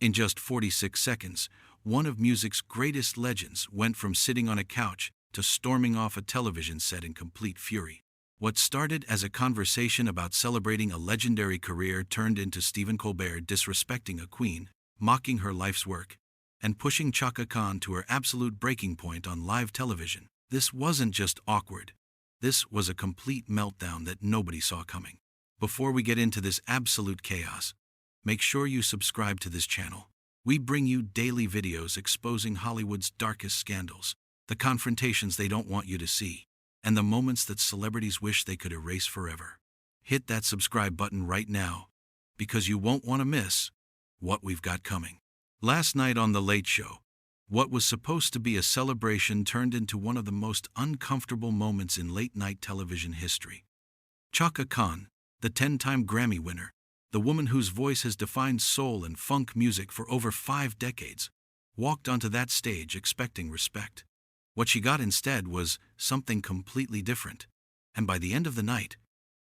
In just 46 seconds, one of music's greatest legends went from sitting on a couch to storming off a television set in complete fury. What started as a conversation about celebrating a legendary career turned into Stephen Colbert disrespecting a queen, mocking her life's work, and pushing Chaka Khan to her absolute breaking point on live television. This wasn't just awkward. This was a complete meltdown that nobody saw coming. Before we get into this absolute chaos, make sure you subscribe to this channel. We bring you daily videos exposing Hollywood's darkest scandals, the confrontations they don't want you to see, and the moments that celebrities wish they could erase forever. Hit that subscribe button right now, because you won't want to miss what we've got coming. Last night on The Late Show, what was supposed to be a celebration turned into one of the most uncomfortable moments in late-night television history. Chaka Khan, the 10-time Grammy winner, the woman whose voice has defined soul and funk music for over 5 decades, walked onto that stage expecting respect. What she got instead was something completely different. And by the end of the night,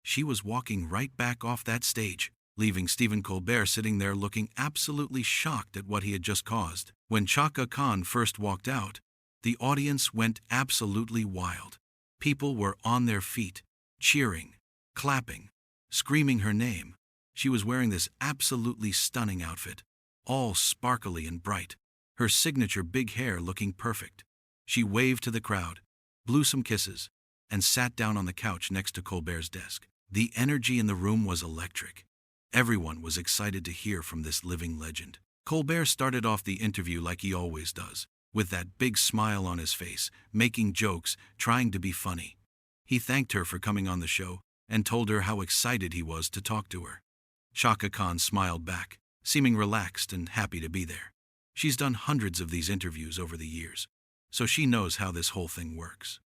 she was walking right back off that stage, leaving Stephen Colbert sitting there looking absolutely shocked at what he had just caused. When Chaka Khan first walked out, the audience went absolutely wild. People were on their feet, cheering, clapping, screaming her name. She was wearing this absolutely stunning outfit, all sparkly and bright, her signature big hair looking perfect. She waved to the crowd, blew some kisses, and sat down on the couch next to Colbert's desk. The energy in the room was electric. Everyone was excited to hear from this living legend. Colbert started off the interview like he always does, with that big smile on his face, making jokes, trying to be funny. He thanked her for coming on the show and told her how excited he was to talk to her. Chaka Khan smiled back, seeming relaxed and happy to be there. She's done hundreds of these interviews over the years, so she knows how this whole thing works.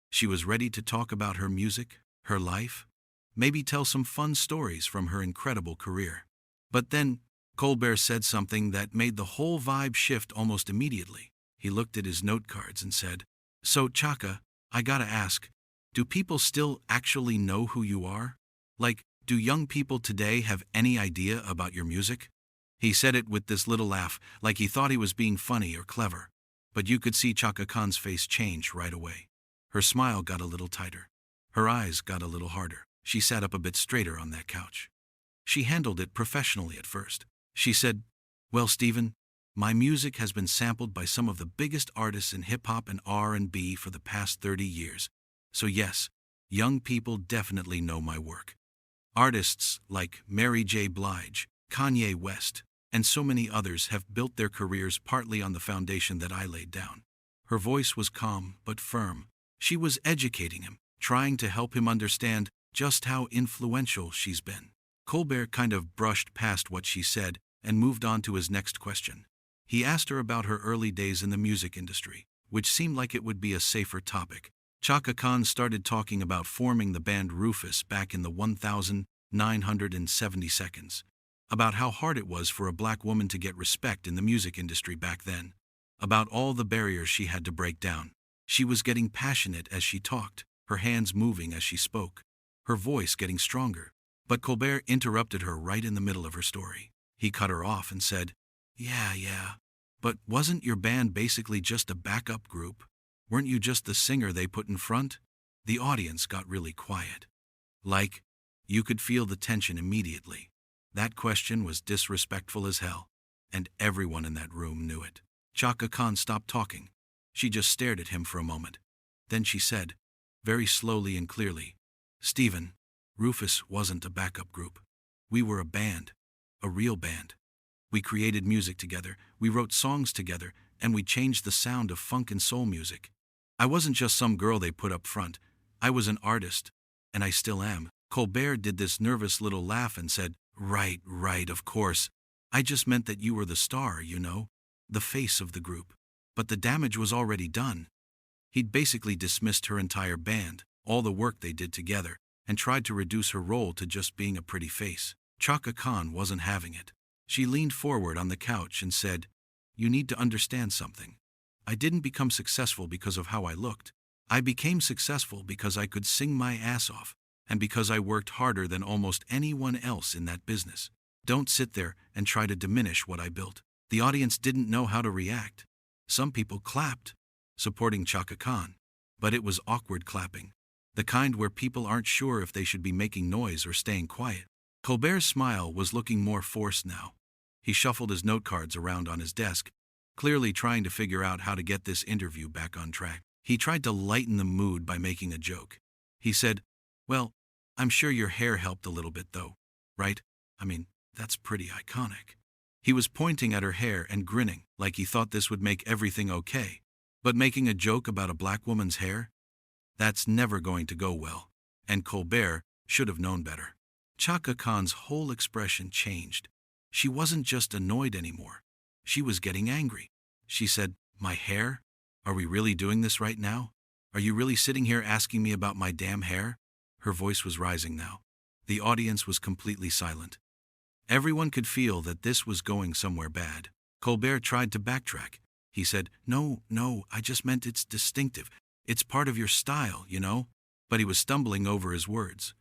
She was ready to talk about her music, her life, maybe tell some fun stories from her incredible career. But then, Colbert said something that made the whole vibe shift almost immediately. He looked at his note cards and said, "So, Chaka, I gotta ask, do people still actually know who you are? Like, do young people today have any idea about your music?" He said it with this little laugh, like he thought he was being funny or clever. But you could see Chaka Khan's face change right away. Her smile got a little tighter. Her eyes got a little harder. She sat up a bit straighter on that couch. She handled it professionally at first. She said, "Well, Stephen, my music has been sampled by some of the biggest artists in hip-hop and R&B for the past 30 years. So yes, young people definitely know my work. Artists like Mary J. Blige, Kanye West, and so many others have built their careers partly on the foundation that I laid down." Her voice was calm but firm. She was educating him, trying to help him understand just how influential she's been. Colbert kind of brushed past what she said and moved on to his next question. He asked her about her early days in the music industry, which seemed like it would be a safer topic. Chaka Khan started talking about forming the band Rufus back in the 1970 seconds, about how hard it was for a black woman to get respect in the music industry back then, about all the barriers she had to break down. She was getting passionate as she talked, her hands moving as she spoke, her voice getting stronger. But Colbert interrupted her right in the middle of her story. He cut her off and said, Yeah, but wasn't your band basically just a backup group? Weren't you just the singer they put in front?" The audience got really quiet. Like, you could feel the tension immediately. That question was disrespectful as hell, and everyone in that room knew it. Chaka Khan stopped talking. She just stared at him for a moment. Then she said, very slowly and clearly, "Stephen, Rufus wasn't a backup group. We were a band, a real band. We created music together, we wrote songs together, and we changed the sound of funk and soul music. I wasn't just some girl they put up front. I was an artist, and I still am." Colbert did this nervous little laugh and said, Right, of course. I just meant that you were the star, the face of the group. But the damage was already done." He'd basically dismissed her entire band, all the work they did together, and tried to reduce her role to just being a pretty face. Chaka Khan wasn't having it. She leaned forward on the couch and said, "You need to understand something. I didn't become successful because of how I looked. I became successful because I could sing my ass off, and because I worked harder than almost anyone else in that business. Don't sit there and try to diminish what I built. The audience didn't know how to react. Some people clapped, supporting Chaka Khan. But it was awkward clapping. The kind where people aren't sure if they should be making noise or staying quiet. Colbert's smile was looking more forced now. He shuffled his note cards around on his desk, clearly trying to figure out how to get this interview back on track. He tried to lighten the mood by making a joke. He said, "Well, I'm sure your hair helped a little bit though, right? I mean, that's pretty iconic." He was pointing at her hair and grinning like he thought this would make everything okay. But making a joke about a black woman's hair? That's never going to go well. And Colbert should have known better. Chaka Khan's whole expression changed. She wasn't just annoyed anymore. She was getting angry. She said, "My hair? Are we really doing this right now? Are you really sitting here asking me about my damn hair?" Her voice was rising now. The audience was completely silent. Everyone could feel that this was going somewhere bad. Colbert tried to backtrack. He said, No, I just meant it's distinctive. It's part of your style, you know." But he was stumbling over his words,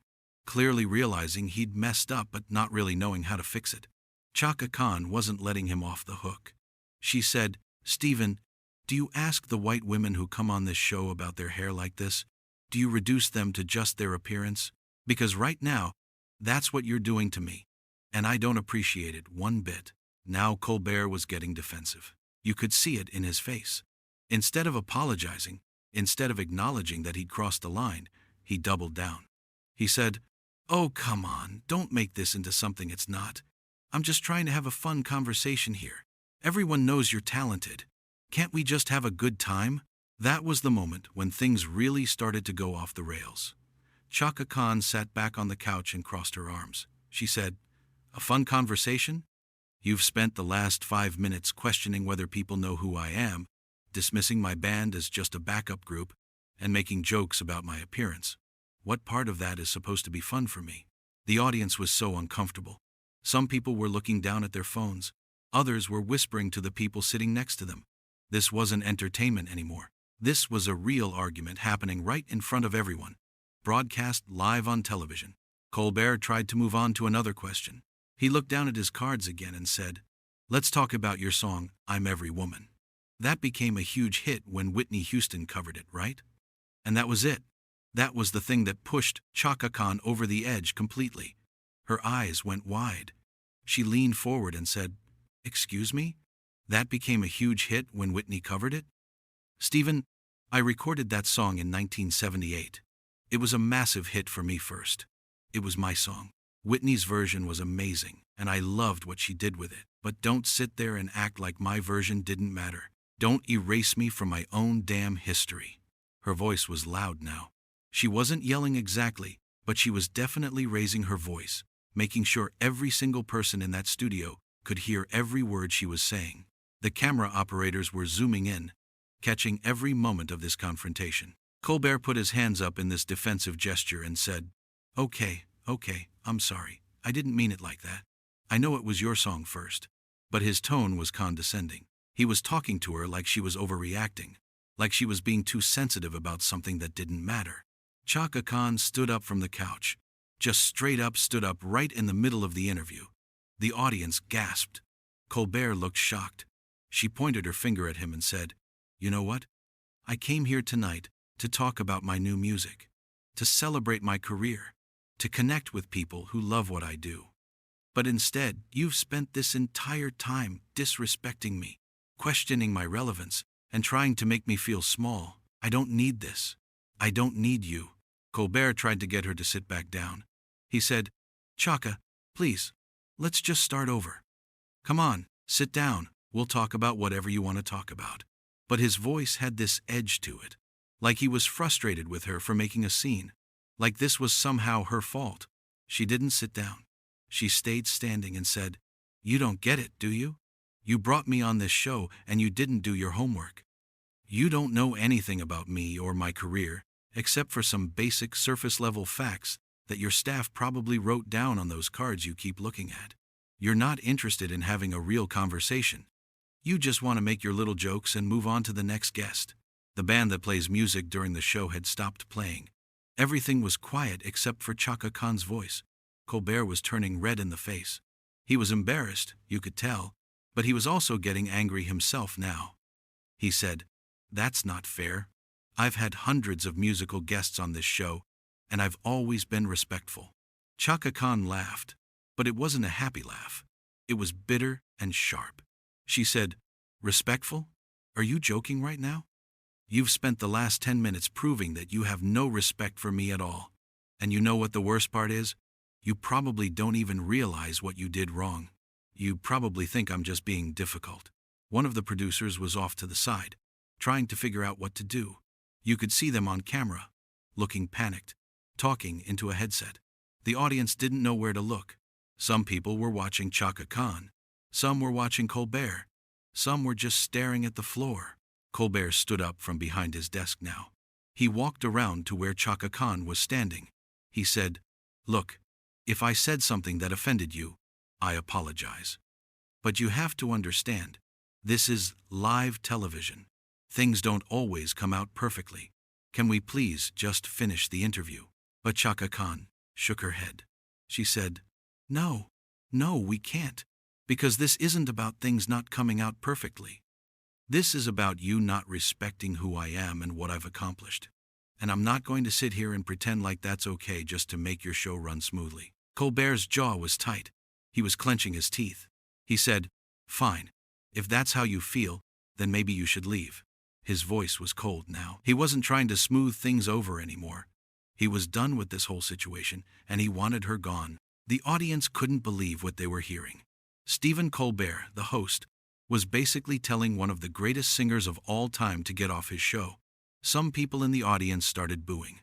clearly realizing he'd messed up but not really knowing how to fix it. Chaka Khan wasn't letting him off the hook. She said, "Stephen, do you ask the white women who come on this show about their hair like this? Do you reduce them to just their appearance? Because right now, that's what you're doing to me. And I don't appreciate it one bit." Now Colbert was getting defensive. You could see it in his face. Instead of apologizing, instead of acknowledging that he'd crossed the line, he doubled down. He said, "Oh, come on, don't make this into something it's not. I'm just trying to have a fun conversation here. Everyone knows you're talented. Can't we just have a good time?" That was the moment when things really started to go off the rails. Chaka Khan sat back on the couch and crossed her arms. She said, "A fun conversation? You've spent the last 5 minutes questioning whether people know who I am, dismissing my band as just a backup group, and making jokes about my appearance. What part of that is supposed to be fun for me?" The audience was so uncomfortable. Some people were looking down at their phones. Others were whispering to the people sitting next to them. This wasn't entertainment anymore. This was a real argument happening right in front of everyone, broadcast live on television. Colbert tried to move on to another question. He looked down at his cards again and said, "Let's talk about your song, I'm Every Woman. That became a huge hit when Whitney Houston covered it, right? And that was it. That was the thing that pushed Chaka Khan over the edge completely." Her eyes went wide. She leaned forward and said, "Excuse me? That became a huge hit when Whitney covered it?" "Stephen, I recorded that song in 1978. It was a massive hit for me first. It was my song. Whitney's version was amazing, and I loved what she did with it. But don't sit there and act like my version didn't matter. Don't erase me from my own damn history." Her voice was loud now. She wasn't yelling exactly, but she was definitely raising her voice, making sure every single person in that studio could hear every word she was saying. The camera operators were zooming in, catching every moment of this confrontation. Colbert put his hands up in this defensive gesture and said, Okay, I'm sorry. I didn't mean it like that. I know it was your song first." But his tone was condescending. He was talking to her like she was overreacting, like she was being too sensitive about something that didn't matter. Chaka Khan stood up from the couch, just straight up stood up right in the middle of the interview. The audience gasped. Colbert looked shocked. She pointed her finger at him and said, "You know what? I came here tonight to talk about my new music, to celebrate my career, to connect with people who love what I do. But instead, you've spent this entire time disrespecting me, questioning my relevance, and trying to make me feel small. I don't need this. I don't need you." Colbert tried to get her to sit back down. He said, "Chaka, please, let's just start over. Come on, sit down. We'll talk about whatever you want to talk about." But his voice had this edge to it, like he was frustrated with her for making a scene, like this was somehow her fault. She didn't sit down. She stayed standing and said, "You don't get it, do you? You brought me on this show and you didn't do your homework. You don't know anything about me or my career, except for some basic surface-level facts that your staff probably wrote down on those cards you keep looking at. You're not interested in having a real conversation. You just want to make your little jokes and move on to the next guest." The band that plays music during the show had stopped playing. Everything was quiet except for Chaka Khan's voice. Colbert was turning red in the face. He was embarrassed, you could tell, But he was also getting angry himself now. He said, "That's not fair. I've had hundreds of musical guests on this show, and I've always been respectful." Chaka Khan laughed, but it wasn't a happy laugh. It was bitter and sharp. She said, "Respectful? Are you joking right now? You've spent the last 10 minutes proving that you have no respect for me at all. And you know what the worst part is? You probably don't even realize what you did wrong. You probably think I'm just being difficult." One of the producers was off to the side, trying to figure out what to do. You could see them on camera, looking panicked, talking into a headset. The audience didn't know where to look. Some people were watching Chaka Khan. Some were watching Colbert. Some were just staring at the floor. Colbert stood up from behind his desk now. He walked around to where Chaka Khan was standing. He said, "Look, if I said something that offended you, I apologize. But you have to understand, this is live television. Things don't always come out perfectly. Can we please just finish the interview?" But Chaka Khan shook her head. She said, No, we can't. Because this isn't about things not coming out perfectly. This is about you not respecting who I am and what I've accomplished. And I'm not going to sit here and pretend like that's okay just to make your show run smoothly." Colbert's jaw was tight. He was clenching his teeth. He said, "Fine. If that's how you feel, then maybe you should leave." His voice was cold now. He wasn't trying to smooth things over anymore. He was done with this whole situation, and he wanted her gone. The audience couldn't believe what they were hearing. Stephen Colbert, the host, was basically telling one of the greatest singers of all time to get off his show. Some people in the audience started booing.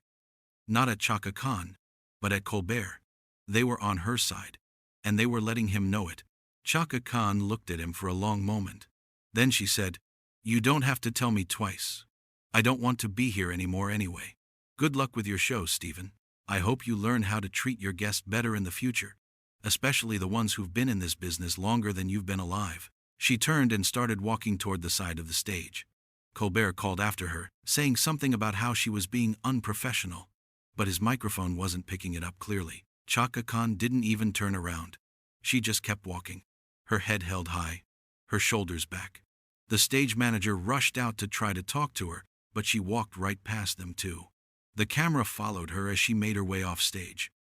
Not at Chaka Khan, but at Colbert. They were on her side, and they were letting him know it. Chaka Khan looked at him for a long moment. Then she said, "You don't have to tell me twice. I don't want to be here anymore anyway. Good luck with your show, Stephen. I hope you learn how to treat your guests better in the future, especially the ones who've been in this business longer than you've been alive." She turned and started walking toward the side of the stage. Colbert called after her, saying something about how she was being unprofessional, but his microphone wasn't picking it up clearly. Chaka Khan didn't even turn around. She just kept walking, her head held high, her shoulders back. The stage manager rushed out to try to talk to her, but she walked right past them too. The camera followed her as she made her way off stage.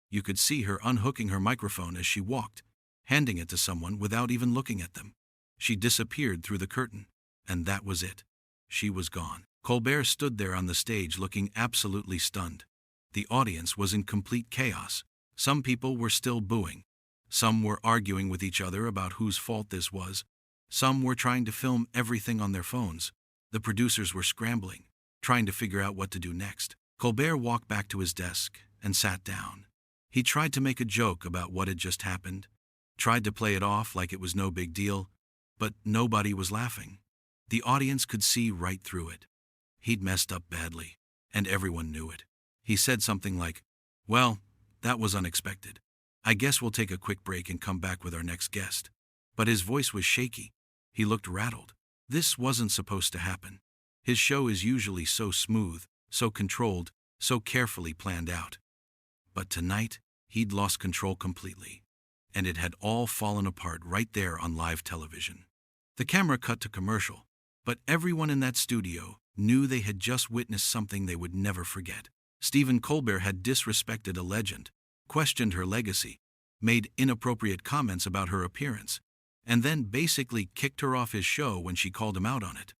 You could see her unhooking her microphone as she walked, handing it to someone without even looking at them. She disappeared through the curtain, and that was it. She was gone. Colbert stood there on the stage looking absolutely stunned. The audience was in complete chaos. Some people were still booing. Some were arguing with each other about whose fault this was. Some were trying to film everything on their phones. The producers were scrambling, trying to figure out what to do next. Colbert walked back to his desk and sat down. He tried to make a joke about what had just happened, tried to play it off like it was no big deal, but nobody was laughing. The audience could see right through it. He'd messed up badly, and everyone knew it. He said something like, "Well, that was unexpected. I guess we'll take a quick break and come back with our next guest." But his voice was shaky. He looked rattled. This wasn't supposed to happen. His show is usually so smooth, so controlled, so carefully planned out. But tonight, he'd lost control completely, and it had all fallen apart right there on live television. The camera cut to commercial, but everyone in that studio knew they had just witnessed something they would never forget. Stephen Colbert had disrespected a legend, questioned her legacy, made inappropriate comments about her appearance, and then basically kicked her off his show when she called him out on it.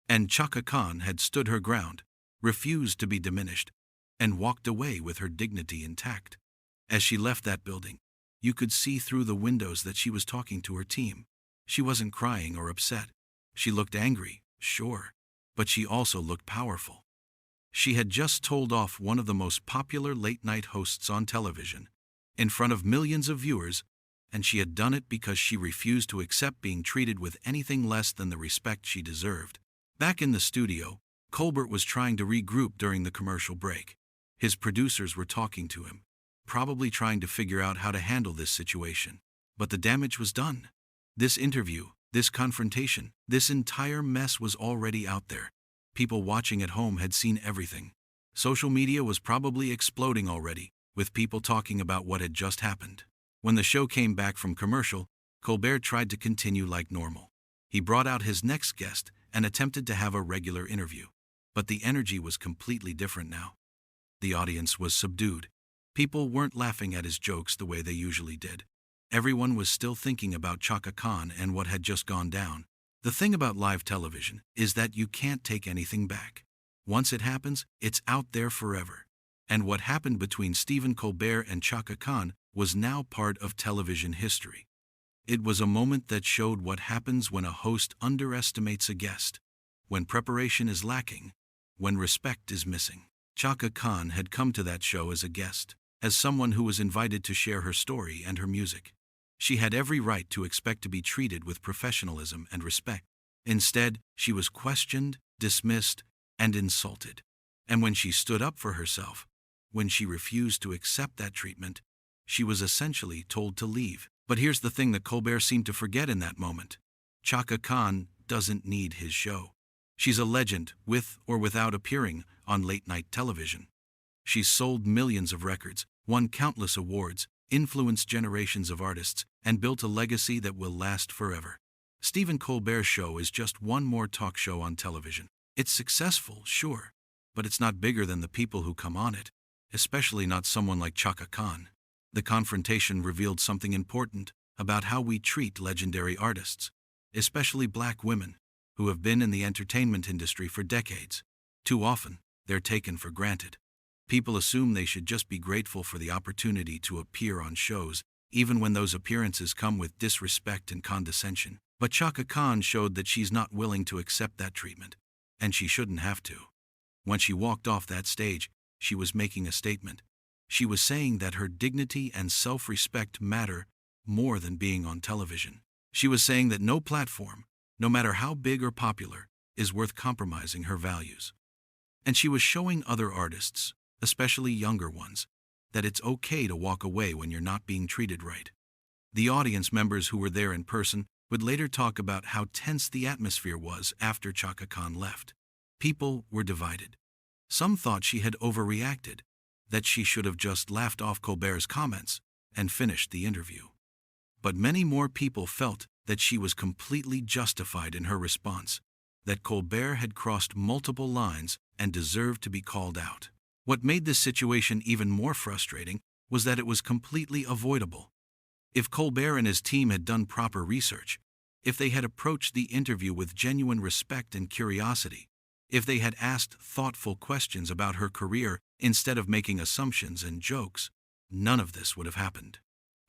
And Chaka Khan had stood her ground, refused to be diminished, and walked away with her dignity intact. As she left that building, you could see through the windows that she was talking to her team. She wasn't crying or upset. She looked angry, sure, but she also looked powerful. She had just told off one of the most popular late-night hosts on television, in front of millions of viewers, and she had done it because she refused to accept being treated with anything less than the respect she deserved. Back in the studio, Colbert was trying to regroup during the commercial break. His producers were talking to him, probably trying to figure out how to handle this situation. But the damage was done. This interview, this confrontation, this entire mess was already out there. People watching at home had seen everything. Social media was probably exploding already, with people talking about what had just happened. When the show came back from commercial, Colbert tried to continue like normal. He brought out his next guest and attempted to have a regular interview. But the energy was completely different now. The audience was subdued. People weren't laughing at his jokes the way they usually did. Everyone was still thinking about Chaka Khan and what had just gone down. The thing about live television is that you can't take anything back. Once it happens, it's out there forever. And what happened between Stephen Colbert and Chaka Khan was now part of television history. It was a moment that showed what happens when a host underestimates a guest, when preparation is lacking, when respect is missing. Chaka Khan had come to that show as a guest, as someone who was invited to share her story and her music. She had every right to expect to be treated with professionalism and respect. Instead, she was questioned, dismissed, and insulted. And when she stood up for herself, when she refused to accept that treatment, she was essentially told to leave. But here's the thing that Colbert seemed to forget in that moment. Chaka Khan doesn't need his show. She's a legend, with or without appearing on late-night television. She's sold millions of records, won countless awards, influenced generations of artists, and built a legacy that will last forever. Stephen Colbert's show is just one more talk show on television. It's successful, sure, but it's not bigger than the people who come on it, especially not someone like Chaka Khan. The confrontation revealed something important about how we treat legendary artists, especially black women, who have been in the entertainment industry for decades. Too often, they're taken for granted. People assume they should just be grateful for the opportunity to appear on shows, even when those appearances come with disrespect and condescension. But Chaka Khan showed that she's not willing to accept that treatment, and she shouldn't have to. When she walked off that stage, she was making a statement. She was saying that her dignity and self-respect matter more than being on television. She was saying that no platform, no matter how big or popular, is worth compromising her values. And she was showing other artists, especially younger ones, that it's okay to walk away when you're not being treated right. The audience members who were there in person would later talk about how tense the atmosphere was after Chaka Khan left. People were divided. Some thought she had overreacted, that she should have just laughed off Colbert's comments and finished the interview. But many more people felt that she was completely justified in her response, that Colbert had crossed multiple lines and deserved to be called out. What made this situation even more frustrating was that it was completely avoidable. If Colbert and his team had done proper research, if they had approached the interview with genuine respect and curiosity, if they had asked thoughtful questions about her career instead of making assumptions and jokes, none of this would have happened.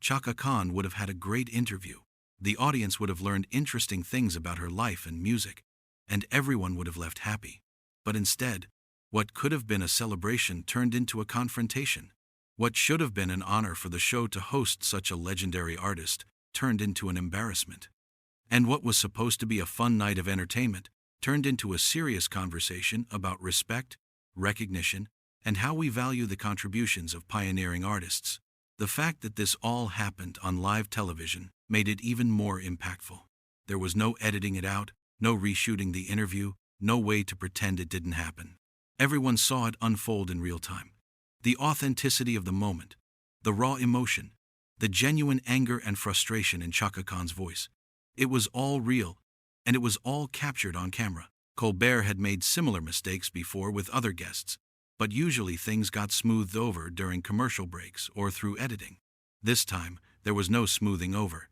Chaka Khan would have had a great interview. The audience would have learned interesting things about her life and music, and everyone would have left happy. But instead, what could have been a celebration turned into a confrontation. What should have been an honor for the show to host such a legendary artist turned into an embarrassment. And what was supposed to be a fun night of entertainment turned into a serious conversation about respect, recognition, and how we value the contributions of pioneering artists. The fact that this all happened on live television made it even more impactful. There was no editing it out, no reshooting the interview, no way to pretend it didn't happen. Everyone saw it unfold in real time. The authenticity of the moment, the raw emotion, the genuine anger and frustration in Chaka Khan's voice. It was all real, and it was all captured on camera. Colbert had made similar mistakes before with other guests, but usually things got smoothed over during commercial breaks or through editing. This time, there was no smoothing over.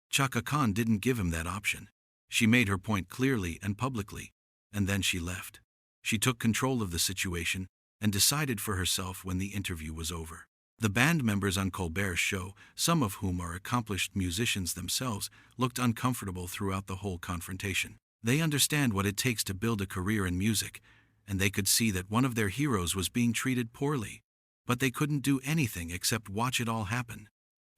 Chaka Khan didn't give him that option. She made her point clearly and publicly, and then she left. She took control of the situation and decided for herself when the interview was over. The band members on Colbert's show, some of whom are accomplished musicians themselves, looked uncomfortable throughout the whole confrontation. They understand what it takes to build a career in music, and they could see that one of their heroes was being treated poorly, but they couldn't do anything except watch it all happen.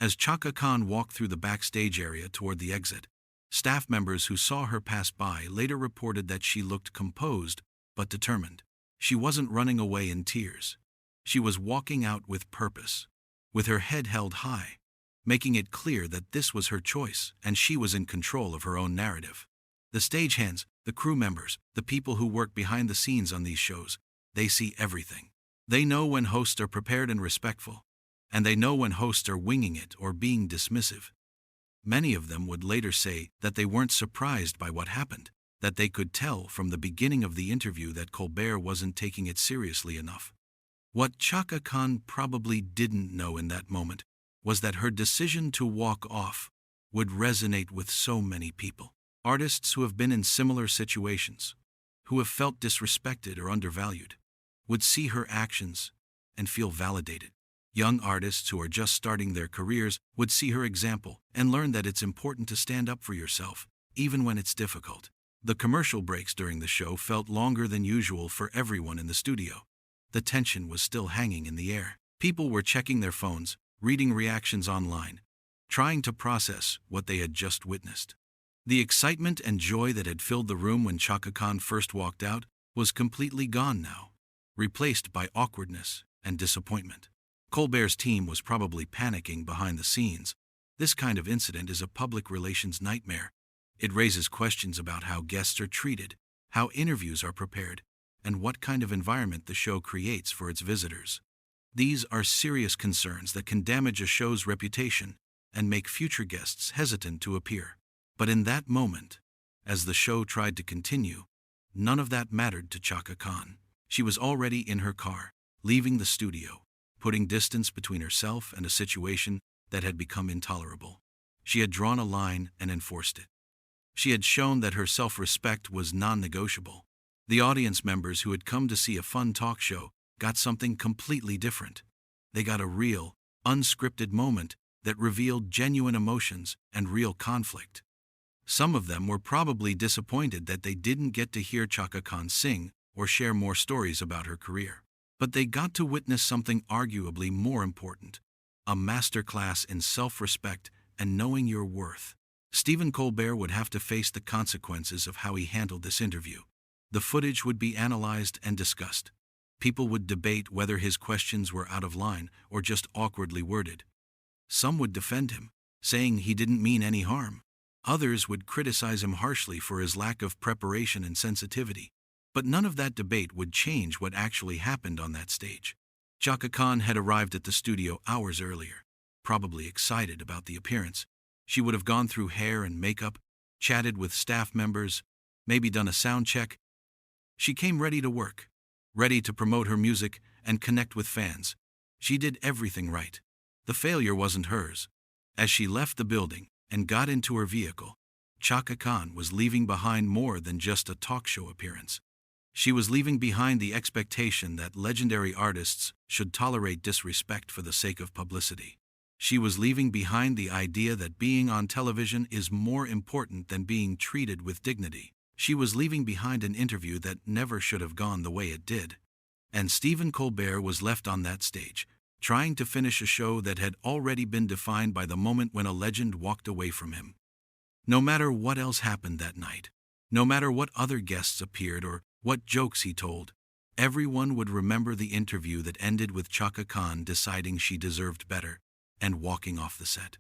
As Chaka Khan walked through the backstage area toward the exit, staff members who saw her pass by later reported that she looked composed but determined. She wasn't running away in tears. She was walking out with purpose, with her head held high, making it clear that this was her choice and she was in control of her own narrative. The stagehands, the crew members, the people who work behind the scenes on these shows, they see everything. They know when hosts are prepared and respectful, and they know when hosts are winging it or being dismissive. Many of them would later say that they weren't surprised by what happened, that they could tell from the beginning of the interview that Colbert wasn't taking it seriously enough. What Chaka Khan probably didn't know in that moment was that her decision to walk off would resonate with so many people. Artists who have been in similar situations, who have felt disrespected or undervalued, would see her actions and feel validated. Young artists who are just starting their careers would see her example and learn that it's important to stand up for yourself, even when it's difficult. The commercial breaks during the show felt longer than usual for everyone in the studio. The tension was still hanging in the air. People were checking their phones, reading reactions online, trying to process what they had just witnessed. The excitement and joy that had filled the room when Chaka Khan first walked out was completely gone now, replaced by awkwardness and disappointment. Colbert's team was probably panicking behind the scenes. This kind of incident is a public relations nightmare. It raises questions about how guests are treated, how interviews are prepared, and what kind of environment the show creates for its visitors. These are serious concerns that can damage a show's reputation and make future guests hesitant to appear. But in that moment, as the show tried to continue, none of that mattered to Chaka Khan. She was already in her car, leaving the studio, putting distance between herself and a situation that had become intolerable. She had drawn a line and enforced it. She had shown that her self-respect was non-negotiable. The audience members who had come to see a fun talk show got something completely different. They got a real, unscripted moment that revealed genuine emotions and real conflict. Some of them were probably disappointed that they didn't get to hear Chaka Khan sing or share more stories about her career. But they got to witness something arguably more important, a masterclass in self-respect and knowing your worth. Stephen Colbert would have to face the consequences of how he handled this interview. The footage would be analyzed and discussed. People would debate whether his questions were out of line or just awkwardly worded. Some would defend him, saying he didn't mean any harm. Others would criticize him harshly for his lack of preparation and sensitivity. But none of that debate would change what actually happened on that stage. Chaka Khan had arrived at the studio hours earlier, probably excited about the appearance. She would have gone through hair and makeup, chatted with staff members, maybe done a sound check. She came ready to work, ready to promote her music and connect with fans. She did everything right. The failure wasn't hers. As she left the building and got into her vehicle, Chaka Khan was leaving behind more than just a talk show appearance. She was leaving behind the expectation that legendary artists should tolerate disrespect for the sake of publicity. She was leaving behind the idea that being on television is more important than being treated with dignity. She was leaving behind an interview that never should have gone the way it did. And Stephen Colbert was left on that stage, trying to finish a show that had already been defined by the moment when a legend walked away from him. No matter what else happened that night, no matter what other guests appeared or what jokes he told, everyone would remember the interview that ended with Chaka Khan deciding she deserved better and walking off the set.